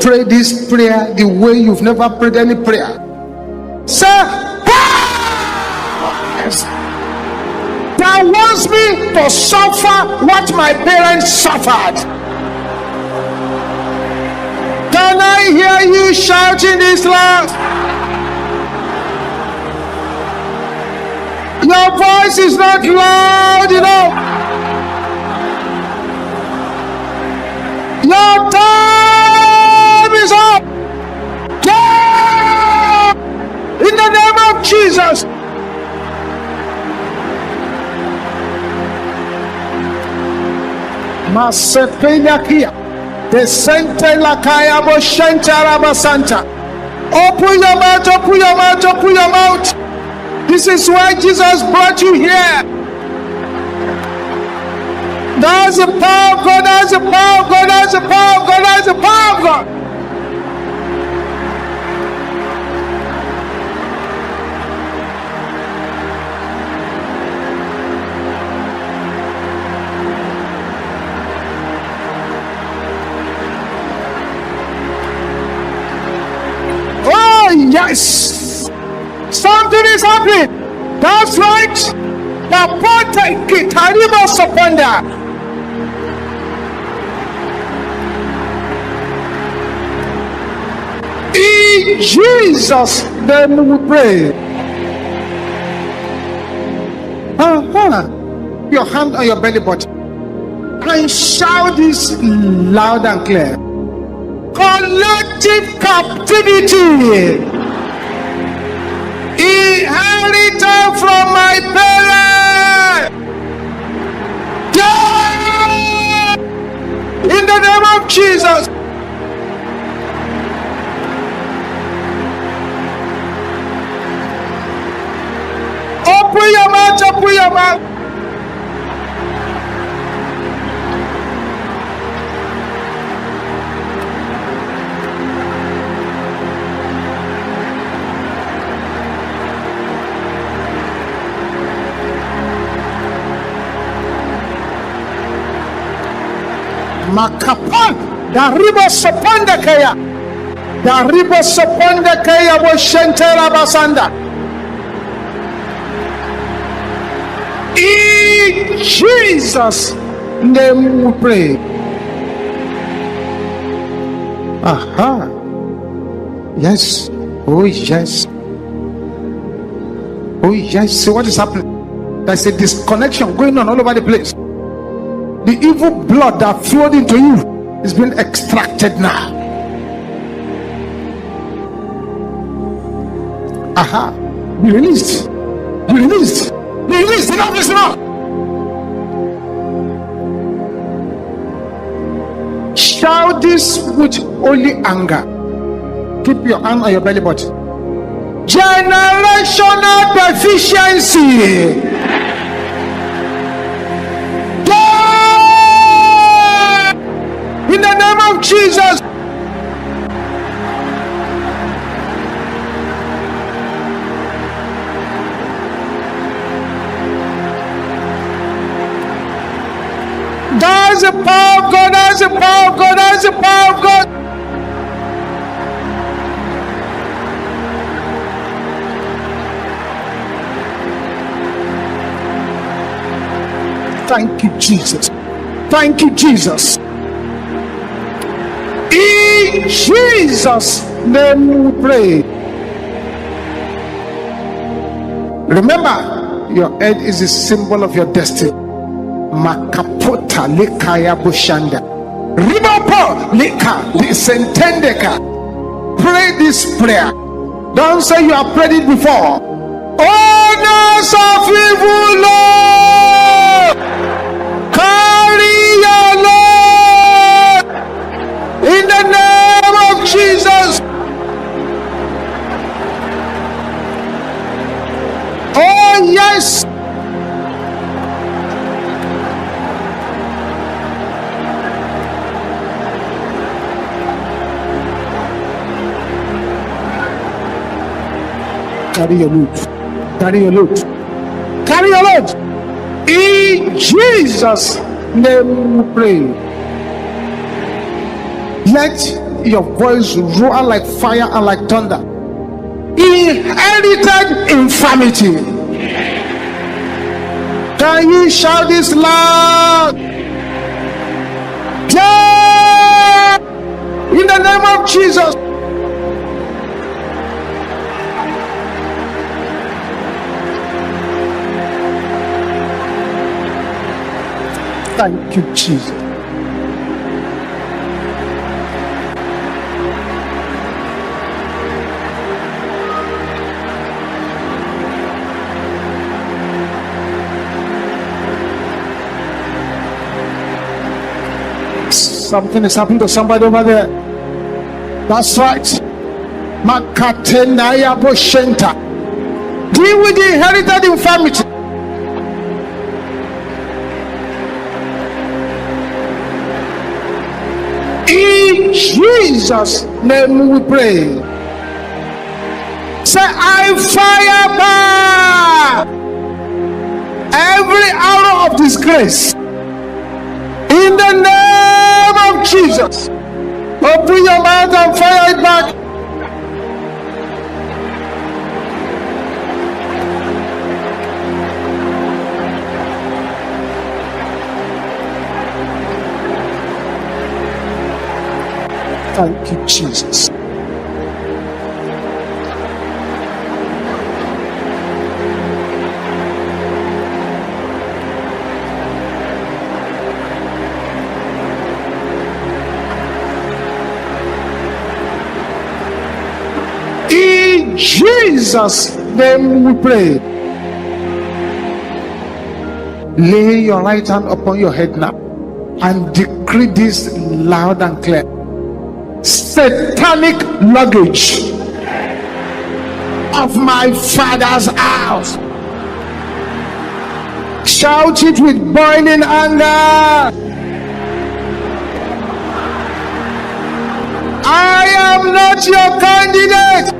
Pray this prayer the way you've never prayed any prayer. Say, that wants me to suffer what my parents suffered. Can I hear you shouting this loud? Your voice is not loud enough. Your time is up. Yeah! In the name of Jesus. Masepelakia. The Santa Lakaya Boshantara Basanta. Open your mouth, open your mouth, open your mouth. This is why Jesus brought you here. That's the power of God, that's the power of God, that's the power of God, that's the power of God. Oh, yes. Something is happening. That's right. The portal Kitariba Sapanda. In Jesus' name we pray. Your hand on your belly button and shout this loud and clear. Collective captivity inherited from my parents. Yeah! In the name of Jesus. Open your mouth, open your mouth. Makapan, Dariba Sapandakaya, Dariba Sapandakaya was Shantara Basanda. In Jesus' name we pray. Aha. Yes. Oh, yes. Oh, yes. So what is happening? There's a disconnection going on all over the place. The evil blood that flowed into you is being extracted now. Aha. Be released. Be released. Be released. Enough is enough. Shout this with only anger. Keep your hand on your belly button. Generational deficiency. In the name of Jesus. That's the power of God, that's the power of God, that's the power of God. Thank you, Jesus. Thank you, Jesus. In Jesus' name we pray. Remember, your head is a symbol of your destiny. Makapota lekaya bushanda. Ribapo leka lisentendeka. Pray this prayer. Don't say you have prayed it before. Owners of evil, Lord, carry your Lord in the name of Jesus. Oh yes. Carry your load. Carry your load. Carry your load. In Jesus' name we pray. Let your voice roar like fire and like thunder. Inherited infirmity. Can you shout this loud? Yeah! In the name of Jesus. Thank you, Jesus. Something is happening to somebody over there. That's right. Makatenaya Boshenta. Deal with the inherited infirmity. In Jesus' name we pray. Say, I fire back every arrow of disgrace in the name of Jesus. Open your mouth and fire it back. Thank you, Jesus. In Jesus' name we pray. Lay your right hand upon your head now and decree this loud and clear. Satanic luggage of my father's house. Shout it with boiling anger. I am not your candidate.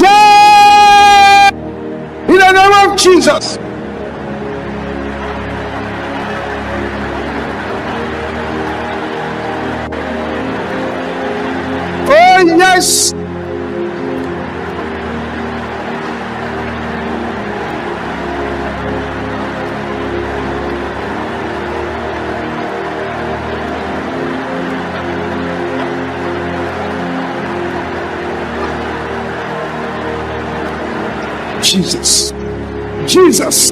Yeah! In the name of Jesus. Oh yes. Jesus. Jesus.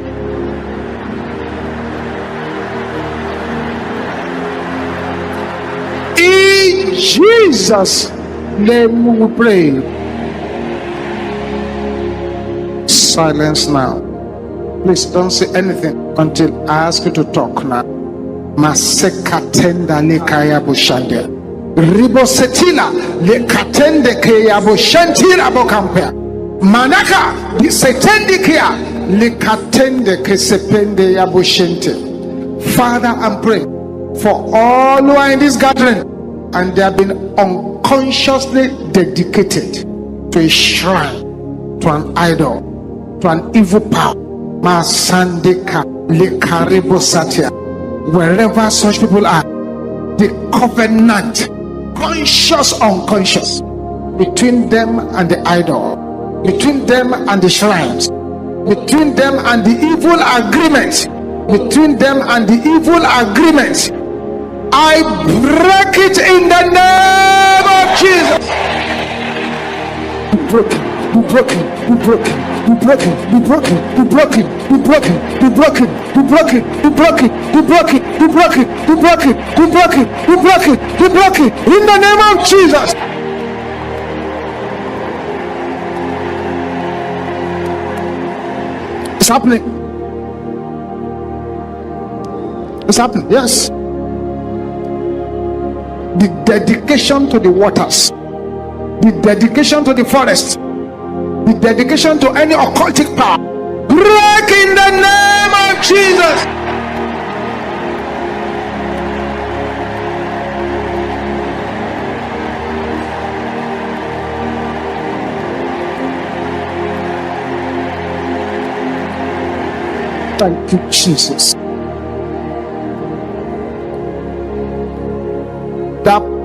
In Jesus' name we pray. Silence now. Please don't say anything until I ask you to talk now. Masekatenda lekaya bushande. Ribosetila lekatende kaya bushantira bokampea. Manaka disetendikia lekatende kesepende ya bushente. Father, I'm praying for all who are in this gathering and they have been unconsciously dedicated to a shrine, to an idol, to an evil power. Masandeka lekarebo satya. Wherever such people are, the covenant, conscious, unconscious, between them and the idol, between them and the shrines, between them and the evil agreement, between them and the evil agreement, I break it in the name of Jesus. Be broken, be broken, be broken, be broken, be broken, be broken, be broken, be broken, be broken, be broken, be broken, be broken, be broken, be broken, be broken, be broken, in the name of Jesus. It's happening. It's happening. Yes. The dedication to the waters, the dedication to the forest, the dedication to any occultic power, break in the name of Jesus. Thank you, Jesus. That